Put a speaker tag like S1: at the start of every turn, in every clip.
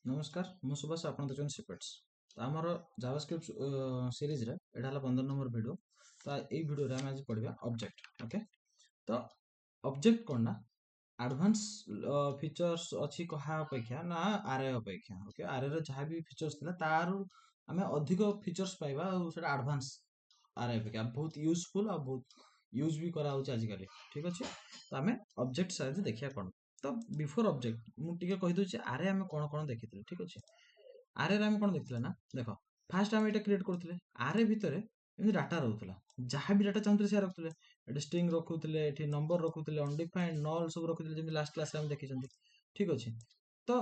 S1: नमस्कार मु सुभाष आपण देखुन सिपेट्स तो आमर जावास्क्रिप्ट सीरीज रे एटा हला 15 नंबर वीडियो तो ए वीडियो रे हम आज पढिबा ऑब्जेक्ट ओके तो ऑब्जेक्ट कोन ना एडवांस फीचर्स अछि कहा अपेक्षा ना आरए अपेक्षा ओके आरए रे जहा भी फीचर्स थिला तारु हमें अधिक फीचर्स पाइबा और सेटा एडवांस आरए अपेक्षा बहुत यूजफुल और बहुत यूज भी करा होची आज काली ठीक अछि तो हमें ऑब्जेक्ट साइज देखिया कोन तो बिफोर ऑब्जेक्ट मु टिके कहि दोची आरए हमें कोन कोन देखिथिले ठीक अछि आरए रे हम कोन देखिथिले ना देखो फास्ट हम एटा क्रिएट करथिले आरए भितरे एमि डाटा रहउतला जहा भी डाटा चाहउतले से रखुतले एटा स्ट्रिंग रखुतले एठी नंबर रखुतले अनडिफाइंड नल सब रखुतले जेमि लास्ट क्लास रे हम देखिछंती ठीक अछि तो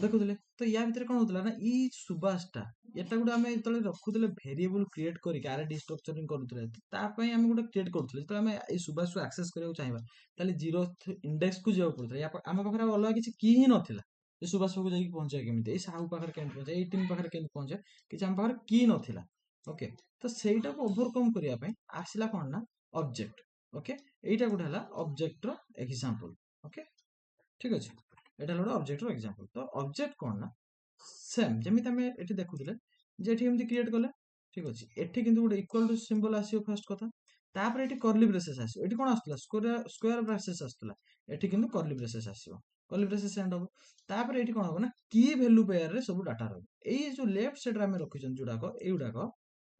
S1: देखुतले तो या भितरे कोन होतला ना ई सुबासटा एटा गुडा हमें तळे रखुतले वेरिएबल क्रिएट करी आरए डिस्ट्रक्चरिंग करूतले ता पई हम गुडा क्रिएट करथले तो हमें ई सुबास को एक्सेस करियो चाहिबा ताले 0th इंडेक्स को जाउ पड़थले या हम पाखरे अलग किछि की ही नथिला ए सुबास को जाई पहुंचे केमिते ए साहू पाखरे केमिते पहुंचे ए टीम पाखरे केमिते पहुंचे किछि हम पाखरे की नथिला ओके तो सेटा को ओवरकम करिया पई आसिला कोन ना ऑब्जेक्ट ओके एटा गुडा हला ऑब्जेक्ट रो एग्जांपल ओके ठीक अछि एटा हला ऑब्जेक्ट रो एग्जांपल तो ऑब्जेक्ट कोन ना सेम जेमिति हमें एठी देखुथिले जे एठी एमति क्रिएट करले ठीक अछि एठी किंतु गुडे इक्वल टू सिंबल आसीयो फर्स्ट कथा तापर एठी कर्ली ब्रेसेस आसीयो एठी कोन आस्तला स्क्वायर ब्रेसेस आस्तला एठी किंतु कर्ली ब्रेसेस आसीयो कर्ली ब्रेसेस एंड हो तापर एठी कोन हो ना की वैल्यू पेयर रे सब डाटा रहबो एई जो लेफ्ट साइड रे हम रखिछन जुडा को एउडा को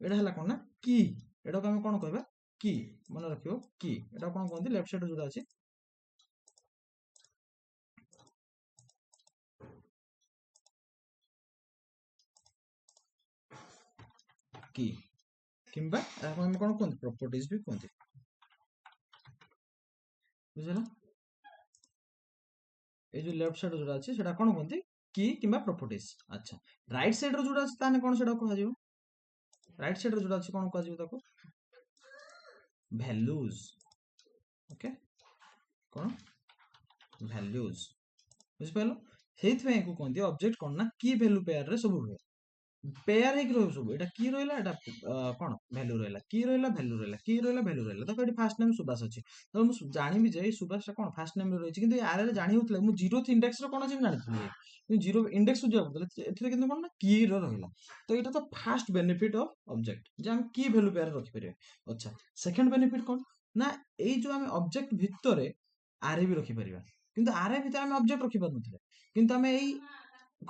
S1: एडा हला कोन ना की एडा को हम कोन कहबा की मन रखियो की एडा कोन कहंती लेफ्ट साइड जुडा अछि की किंबा हम कोन कहंती प्रॉपर्टीज भी कहंती बुझला ए जो लेफ्ट साइड जोड़ा अछि सेटा कोन कहंती की किंबा प्रॉपर्टीज अच्छा राइट साइड रो जोड़ा अछि ताने कोन सेटा कहै जिवो राइट साइड रो जोड़ा अछि कोन कहै जिवो ताको वैल्यूज ओके कोन वैल्यूज बुझ पालो सेइत में को कहंती ऑब्जेक्ट कोन ना की वैल्यू पेयर रे सब हुए पेयर हे रहउ सब एटा की रहला एटा कोन वैल्यू रहला की रहला वैल्यू रहला की रहला वैल्यू रहला देखो एटी फास्ट नेम सुबास अछि तो मु जानि भी जे सुबास टा कोन फास्ट नेम रे रहिछि किंतु आरे रे जानि होतले मु 0th इंडेक्स रो कोन अछि जानिथि किंतु 0 इंडेक्स को जाउ बोले एथिरे किंतु कोन ना की रो रहला तो एटा तो फास्ट बेनिफिट ऑफ ऑब्जेक्ट जे हम की वैल्यू पेयर रखि परिबे अच्छा सेकंड बेनिफिट कोन ना एई जो हम ऑब्जेक्ट भितरे आरे भी रखि परिबा किंतु आरे भितरे हम ऑब्जेक्ट रखि पारनथिले किंतु हम एई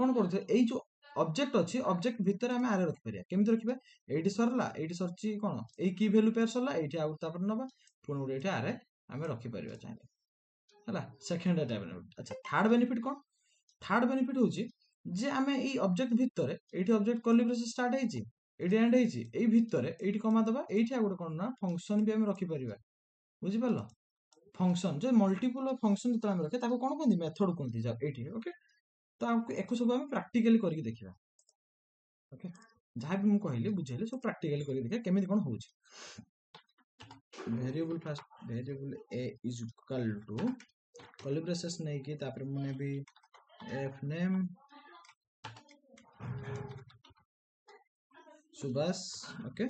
S1: कोन करथे एई जो ऑब्जेक्ट अछि ऑब्जेक्ट भितर हम आरे रखि परिया केमिति रखिबे एठी सरला एठी सरची कोन एई की वैल्यू पेयर सरला एठी आउ तापर नबा पुन गुटे एठी आरे हमें रखि परिया चाहे हला सेकंड एटा बेनिफिट अच्छा थर्ड बेनिफिट कोन थर्ड बेनिफिट होची जे हमें एई ऑब्जेक्ट भितर एठी ऑब्जेक्ट कर्ली ब्रेसेस स्टार्ट हेची एठी एंड हेची एई भितर एठी कमा दबा एठी आ गुटे कोन ना फंक्शन भी हम रखि परिबा बुझि पारलो फंक्शन जे मल्टीपल ऑफ फंक्शन जतरा हम रखे ताको कोन कोंती मेथड कोंती जा एठी ओके तो हमको एको सब हम प्रैक्टिकली करके देखिबा ओके जहाँ भी मु कहली बुझेली सब प्रैक्टिकली करके देखिबा केमिति कोन होउची variable first variable a is equal to curly braces नै कि तापर मुने भी f name Subas okay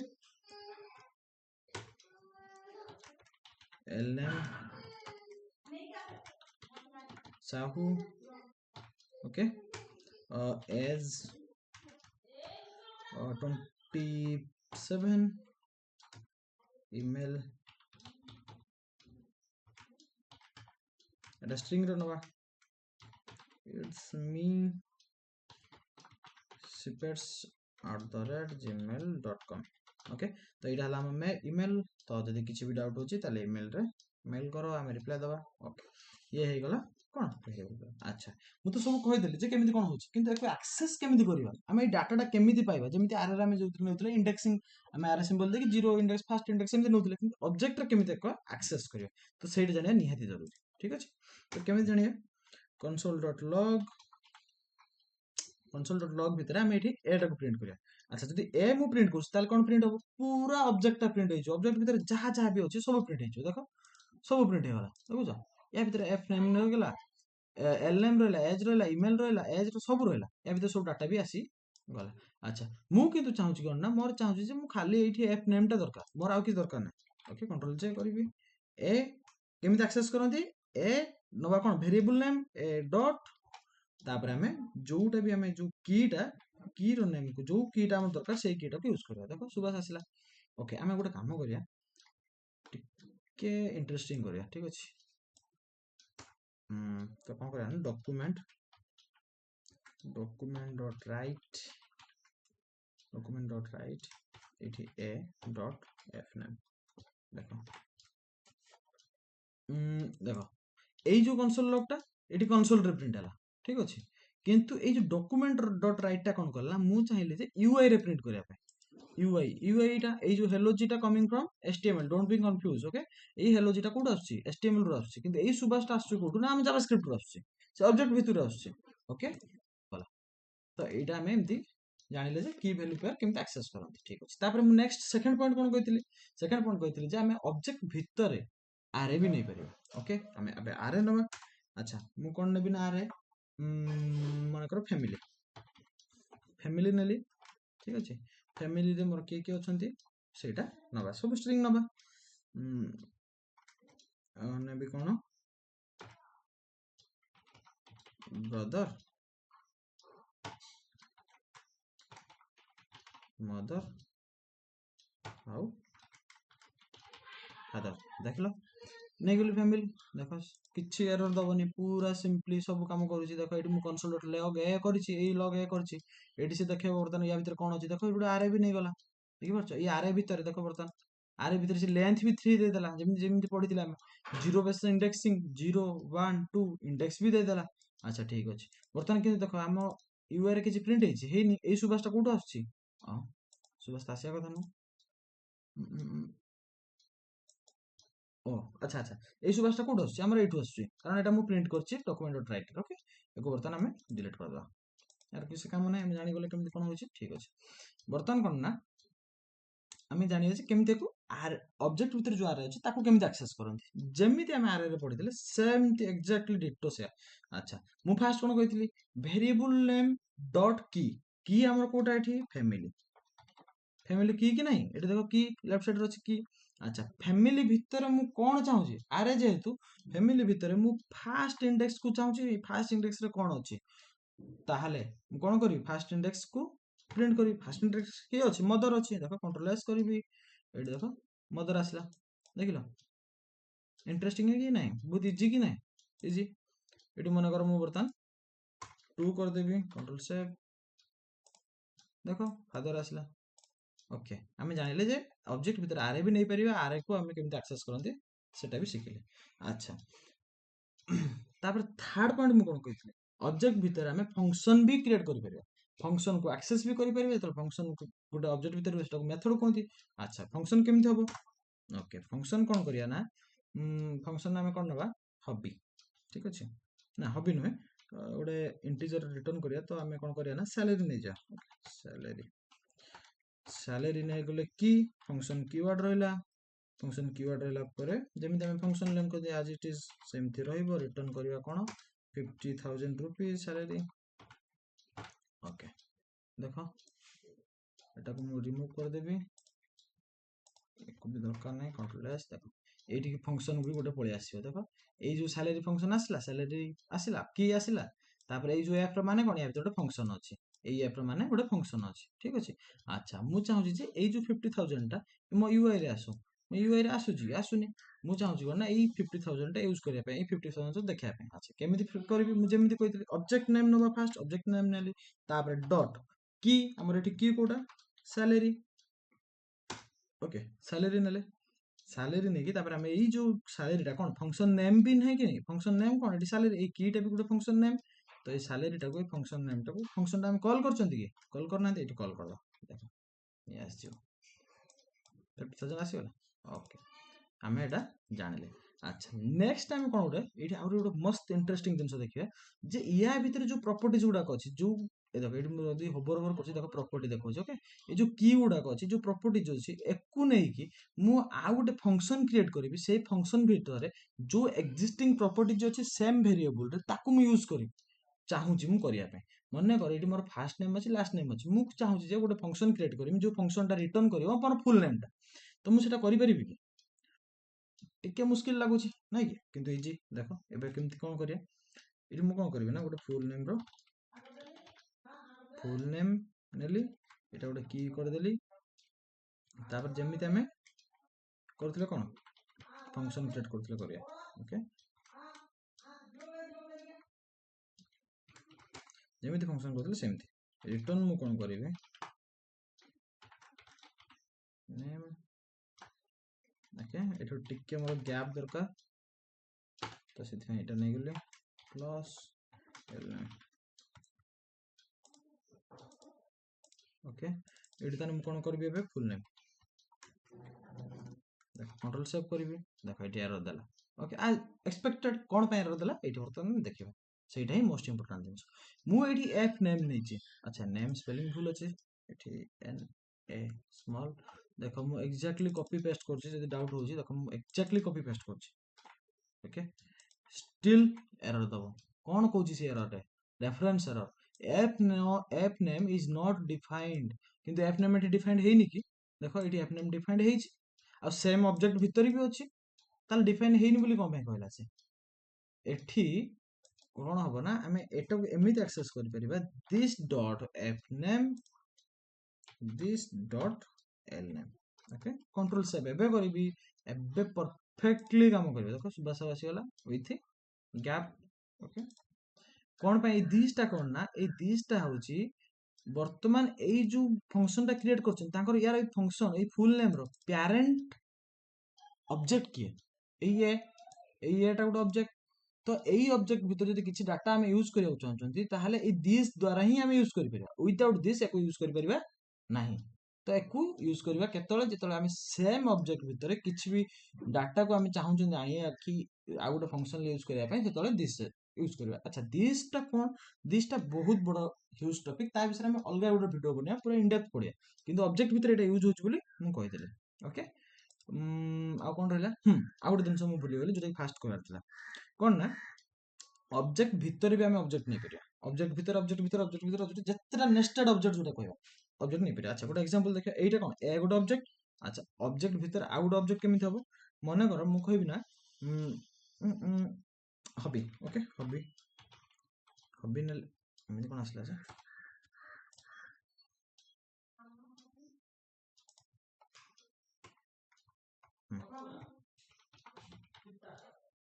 S1: l name Sahu okay age 27 email एटा स्ट्रिंग रो नवा it's me sippets@gmail.com ओके तो इडा हला हम ईमेल तो जदी किछि भी डाउट होची ताले ईमेल रे मेल करो हम रिप्लाई दबा ओके ये हे गला कोन अच्छा मु तो सब कहि देली जे केमिति कोन होची किंतु एको एक्सेस केमिति करिवा हम ए डाटा केमिति पाइबा जेमिति आरे रे हम जोथि नेउतले इंडेक्सिंग हम आरे सिंबल देकी 0 इंडेक्स फर्स्ट इंडेक्स एमिति नेउतले किंतु ऑब्जेक्ट रे केमिति एको एक्सेस करियो तो सेट जानिया निहाती जरूरी ठीक अछि तो केमिति जानिया console.log भितर हम एठी a टा को प्रिंट करिया अच्छा जदी a मु प्रिंट करस ताल कोन प्रिंट हो पूरा ऑब्जेक्ट टा प्रिंट होइछो ऑब्जेक्ट भितर जहा जहा भी होची सब प्रिंट होइछो देखो सब प्रिंट हेगला देखुछो या भितर f नेम हो गेला l नेम रहला एज रहला ईमेल रहला एज रो सब रहला या भितर सब डाटा भी आसी गला अच्छा मु किंतु चाहूची कोन ना मोर चाहूची जे मु खाली एठी f नेम टा दरकार मोर आउ कि दरकार नै ओके कंट्रोल जे करबी a केमिति एक्सेस करंती a नबा कोन वेरिएबल नेम a डॉट तापर आमे जोटा भी आमे जो की रो नेम को जो कीटा हम दरकार सेही कीटा को यूज करबा देखो सुभाष आसिला ओके आमे गोटे काम करिया टिके इंटरेस्टिंग करिया ठीक अछि तो कौन करिया document.write एठी a डॉट f नेम देखो देखो এই जो कंसोल लॉगटा एठी कंसोल रे प्रिंट हला ठीक अछि किंतु এই जो डॉक्यूमेंट डॉट राइट टा कोन करला मु चाहिले जे यूआई रे प्रिंट करिया पे यूआई टा এই जो हेलो जी टा coming from HTML don't be confuse okay এই हेलो जी टा कोड आछी एचटीएमएल रो आछी किंतु এই सुबास टा आछी कोड ना हम जावास्क्रिप्ट रो आछी से ऑब्जेक्ट भितर आछी ओके होला तो एटा हम एमती जानिले जे की वैल्यू पेयर केमते एक्सेस करंती ठीक अछि तापर मु नेक्स्ट सेकंड पॉइंट कोन कहितली सेकंड पॉइंट कहितली जे हम ऑब्जेक्ट भितर आरे भी नहीं परिबा ओके हम अबे आरे नबा अच्छा मु कोन नेबी ना आरे मन करो फैमिली नेली ठीक अछि फैमिली रे मोर के अछंती सेटा नबा सब स्ट्रिंग नबा नेबी कोन ब्रदर मदर हाउ फादर देखलो नहीं गली फैमिली देखो किछि एरर दबनी पूरा सिंपली सब काम करूची देखो एठी मु कंसोल डॉट लॉग ए करछि एई लॉग ए करछि एठी से देखियो बर्तन या भीतर कोन अछि देखो एठी आरे भी नहीं गला देखि परछ ई आरे भीतर देखो बर्तन आरे भीतर से लेंथ भी 3 दे देला जेमि जेमि पढिथिला हम 0 बेस इंडेक्सिंग 0 1 2 इंडेक्स भी दे देला अच्छा ठीक अछि बर्तन कि देखो हम यूआई रे किछि प्रिंट हेछि हेनी एई सुबासटा कोठो आछि हां सुबास आसिया कथा न ओ अच्छा अच्छा এই সুবাসটা কোড আসছে আমরা এইটু আসছে কারণ এটা মু প্রিন্ট করছি ডকুমেন্ট ডট রাইট ওকে এগো বর্তমান আমি ডিলিট कर दवा यार किसी काम नै हम जानि गले केमति कोन होछि ठीक अछि बर्तमान कोन ना আমি জানি যে কেমতি को आर ऑब्जेक्ट ভিতরে जो आर अछि ताको केमति एक्सेस करंती जेमिति हम आर रे पढितले सेमति एग्जैक्टली डिटो से अच्छा मु फास्ट कोन कहितली वेरिएबल नेम डॉट की हमर कोटा एठी फैमिली की नहीं एठी देखो की लेफ्ट साइड रे अछि की अच्छा फैमिली भितर मु कोन चाहूची आरे जेहेतु फैमिली भितर मु फास्ट इंडेक्स को चाहूची फास्ट इंडेक्स रे कोन अछि ताहाले मु कोन करी फास्ट इंडेक्स को प्रिंट करी फास्ट इंडेक्स के अछि मदर अछि देखो कंट्रोल एस करबी एठी देखो मदर आसला देखिलो इंटरेस्टिंग है कि नहीं बहुत इजी कि नहीं इजी एठी मन कर मु बर्तन 2 कर देबी कंट्रोल सेव देखो फादर आसला ओके आमे जानिले जे ऑब्जेक्ट भीतर आरे भी नहीं परिबा आरे को हमें केमते एक्सेस करंती सेटा भी सिखिले अच्छा तापर थर्ड पॉइंट मु कोन कहितले ऑब्जेक्ट भीतर हमें फंक्शन भी क्रिएट करि परिबा फंक्शन को एक्सेस भी करि परिबा तो फंक्शन को गोटे ऑब्जेक्ट भीतर सेटा को मेथड कोनती अच्छा फंक्शन केमते हबो ओके फंक्शन कोन करिया ना फंक्शन हमें कोन नबा हॉबी ठीक अछि ना हॉबी नुहे गोटे इंटीजर रिटर्न करिया तो हमें कोन करिया ना सैलरी नै जा सैलरी नै गले की फंक्शन कीवर्ड रहला फंक्शन कीवर्ड रहला परे जेमिति हम फंक्शन नेम को आज इट इज सेमति रहइबो रिटर्न करिवा कोन 50,000 रुपीस सैलरी ओके देखो एटा को मु रिमूव कर देबी एको भी दरकार नै कंट्रोल एस देखो एठी की फंक्शन भी गोटे पळे आसीबो देखो ए जो सैलरी फंक्शन आसिला की आसिला तापर ए जो एफ माने कोन या भीतर फंक्शन अछि এই এপ মানে গোটে फंक्शन अछि ठीक अछि अच्छा मु चाहूची जे এই जो 50,000 टा मो यूआई रे आसो मो यूआई रे आसुची आसुनी मु चाहूची कोन ना এই 50,000 टा यूज करिया पे এই 50,000 तो देखिया पे अच्छा केमिति फिट करबी मु जेमिति कहितली ऑब्जेक्ट नेम नबा फास्ट ऑब्जेक्ट नेम नेली तापर डॉट की हमर एठी की कोडा सैलरी ओके सैलरी नेले सैलरी नेकी तापर हम এই जो सैलरी टा कोन फंक्शन नेम भी नहीं कि नहीं फंक्शन नेम कोन एठी सैलरी ए की टा भी गोटे फंक्शन नेम तो ये सैलरी टा को फंक्शन नेम टा को फंक्शन टा हम कॉल करचंती कि कॉल करना एठी कॉल कर दो देखो यस जो 50,000 आसीगला ओके हमें एटा जानिले अच्छा नेक्स्ट टाइम कोन गोटे एठी आउर गोटे मस्त इंटरेस्टिंग जिंस देखिबे जे या भीतर जो प्रॉपर्टीज गुडा अछि जो ए देखो एठी मु जदी होवर होवर करछि देखो प्रॉपर्टी देखो ओके ए जो की गुडा अछि जो प्रॉपर्टीज अछि एकु नै कि मु आ गोटे फंक्शन क्रिएट करबी से फंक्शन भीतर जो एक्जिस्टिंग प्रॉपर्टीज अछि सेम वेरिएबल रे ताकू मु यूज करी चाहूची मु करिया पे मने कर एठी मोर फर्स्ट नेम अछि लास्ट नेम अछि मु चाहूची जे गोटे फंक्शन क्रिएट करबी जो फंक्शन टा रिटर्न करिवो अपन फुल नेम टा तो मु सेटा करि परिबी कि टिके मुश्किल लागुची नै कि किंतु इजी देखो एबे केमति कोन करिया ये मु कौन करी ना गोटे फुल नेम नेली एटा गोटे की करदेली तापर जेमिति आमे करथिले कोन फंक्शन क्रिएट करथिले करिया ओके जेमिति फंक्शन करथिले सेमिति रिटर्न मु कौन करिवे नेम ओके एठो टिके मोर गैप दरकार तो सेति एटा नै गेले प्लस ओके एठी तने मु कोन करबी एबे फुल नेम देखो कंट्रोल सेव करबी देखो एठी एरर देला ओके आ एक्सपेक्टेड कोन पे एरर देला एठी वर्तमान देखिबा सेटा ही मोस्ट इंपोर्टेंट जिंस मु एठी एफ नेम नै छी अच्छा नेम स्पेलिंग भूल अछि एठी एन ए स्मॉल देखो मु एग्जैक्टली कॉपी पेस्ट करछि जदि डाउट होछि देखो मु एग्जैक्टली कॉपी पेस्ट करछि ओके स्टिल एरर दबो कोन कहूछि से एरर रे reference error F name is not defined किंतु एफ नेम एठी डिफाइंड हेइनी कि देखो एठी एफ नेम डिफाइंड हेइछि आ सेम ऑब्जेक्ट भीतर भी अछि ताल डिफाइन हेइनी बोली कोन पे कहला से एठी कोन हबो ना हमें एटा एमिति एक्सेस करि परिबा this dot F name this dot L name okay control save एबे करबी एबे परफेक्टली काम करबे देखो सुबासा आसी गला विथ गैप ओके कोन पे दिस टा कोन ना ए दिस टा होची वर्तमान ए जो फंक्शन टा क्रिएट करछन तांकर यार a function a full name रो पेरेंट ऑब्जेक्ट किए एटा गोटे ऑब्जेक्ट तो यही ऑब्जेक्ट भीतर जदि किछि डाटा हम यूज करिया चाहछंती ताहले ए दिस द्वारा ही हम यूज करि परिबा विदाउट दिस एको यूज करि परिबा नाही तो एको यूज करिबा केतले जेतले हम सेम ऑब्जेक्ट भीतर किछि भी डाटा को हम चाहछन जानिया कि आ गोटे फंक्शन यूज करिया पय सेतले दिस यूज करिबा अच्छा दिस टा कोन दिस टा बहुत बड़ ह्यूज टॉपिक ता विषय हम अलगा गोटे वीडियो बनिया पूरा इन डेप्थ पढिया किंतु ऑब्जेक्ट भीतर एटा यूज होछ बोली मु कहि देले ओके आ कोन रहला आ गोटे दिन मु भूली गेली जोटा फास्ट कहला कोन ना ऑब्जेक्ट भीतर भी हम ऑब्जेक्ट नहीं करिया ऑब्जेक्ट भीतर जत्तेटा नेस्टेड ऑब्जेक्ट जोटा कहबा ऑब्जेक्ट नहीं करिया अच्छा गोटे एग्जांपल देखिया एटा कोन ए गोटे ऑब्जेक्ट अच्छा ऑब्जेक्ट भीतर आ गोटे ऑब्जेक्ट केमिति हबो मने कर मु कहबी ना हॉबी ओके हॉबी हॉबी ने एमिति कोन आसला जे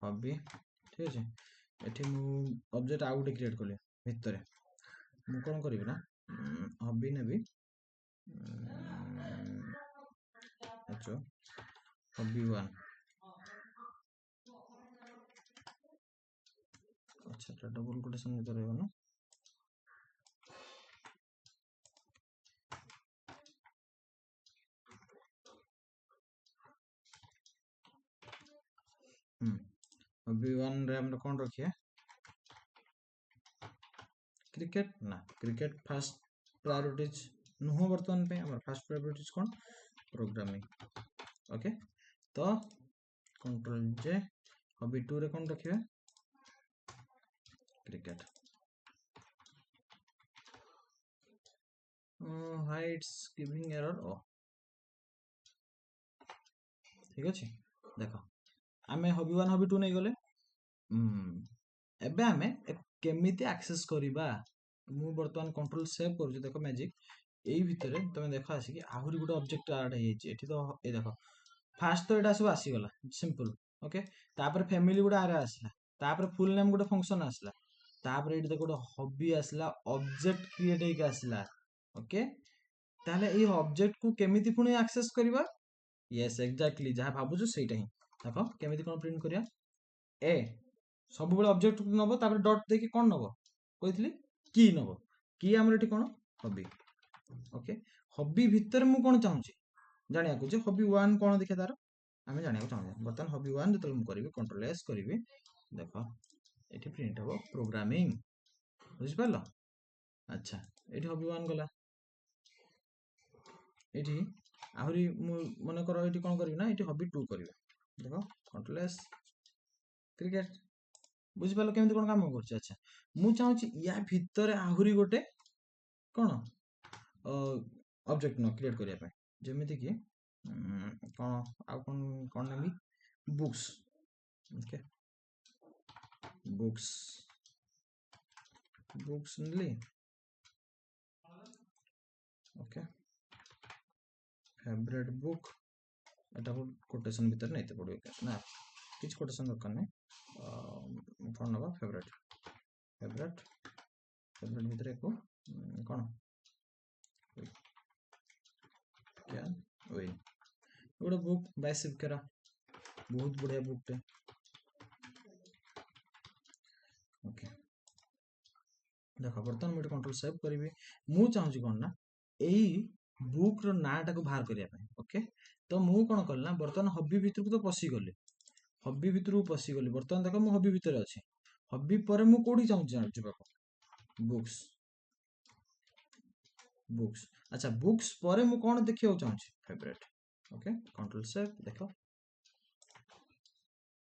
S1: हॉबी ठीक अछि एठी मु ऑब्जेक्ट आ गोटे क्रिएट करले भीतर मु कोन करबी ना हॉबी नेबी अच्छा हॉबी 1 अच्छा तो डबल कोटेशन में रहेगा ना हॉबी 1 रे हम कोन रखिए क्रिकेट ना क्रिकेट फर्स्ट प्रायोरिटीज नुह वर्तमान पे हमर फर्स्ट प्रायोरिटीज कोन प्रोग्रामिंग ओके तो कंट्रोल जे हॉबी 2 रे कोन रखिए क्रिकेट हाई इट्स गिविंग एरर ओ ठीक अछि देखो आमे हॉबी 1 हॉबी 2 नै गले एबे आमे केमिति एक्सेस करिबा मु वर्तमान कंट्रोल सेव करू देखो मैजिक एई भितरे तमे देखो आसी कि आहुरी गुटे ऑब्जेक्ट ऐड हे छि एठी तो ए देखो फास्ट तो एटा सब आसी गला सिंपल ओके तापर फैमिली गुटे आरे आसला तापर फुल नेम गुटे फंक्शन आसला तापर एठी देखो हॉबी आसला ऑब्जेक्ट क्रिएट हेक आसला ओके ताले ए ऑब्जेक्ट को केमिति पुनी एक्सेस करिबा यस एग्जैक्टली जहा भाबुछु सेटा ही देखो केमिति कोन प्रिंट करिया ए सब बेले ऑब्जेक्ट नबो तापर डॉट देके कोन नबो कहितली की नबो की हमर एठी कोन हॉबी ओके हॉबी भीतर मु कोन चाहूची जानिया को जे हॉबी 1 कोन देखै तार हमें जानिया को चाहू बतन हॉबी 1 जतल मु करबी कंट्रोल एस करबी देखो एठी प्रिंट हबो प्रोग्रामिंग बुझि पालो अच्छा एठी हॉबी 1 गला एठी आहुरी मु मने करो एठी कोन करबी ना एठी हॉबी 2 करबी देखो कंट्रोल एस क्रिकेट बुझि पालो केमिति कोन काम करछ अच्छा मु चाहूची या भीतर आहुरी गोटे कोन ऑब्जेक्ट न क्रिएट करिया पे जेमिति कि कोन आ कोन नेमी बुक्स ओके बुक्स बुक्स नेली ओके फेवरेट बुक एटा कोटेशन भीतर नहीं पड़े ना किसी कोटेशन दरकार नहीं कौन ना फेवरेट फेवरेट फेवरेट भीतर को कौन क्या विन गोटे बुक बाय शिवकेरा बहुत बढ़िया बुकटे ओके देख बर्तमान मुझे कंट्रोल सेव करी मु चाहूँ कौन ना यही बुक रो नाटा को बाहर करने ओके तो मु कौन कल ना बर्तमान हबी भितर को तो पशिगली हबी भितर को पशिगली बर्तमान देख मु हबी भितर अच्छी हबी पर मु कौटी चाहूँ जावाक बुक्स बुक्स अच्छा बुक्स पर मु कौन देखा चाहूँ फेवरेट ओके कंट्रोल सेव देख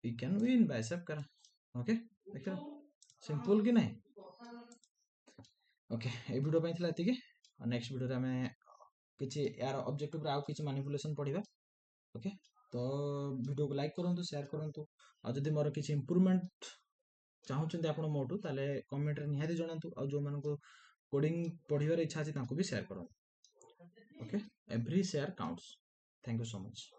S1: वी कैन विन बाय सेव कर ओके देख सिंपल कि नहीं ओके ए वीडियो पे थिला एतिके नेक्स्ट वीडियो रे हमें किछि यार ऑब्जेक्टिव रे आउ किछि मैनिपुलेशन पढ़िबा ओके तो वीडियो को लाइक करंतु शेयर करंतु आ जदि मोर किछि इंप्रूवमेंट चाहउछन्ते आपण मोटू ताले कमेंट रे निहारी जणांतु आ जो मानको कोडिंग पढ़िबार इच्छा अछि तांको भी शेयर करंतु okay every share counts thank you so much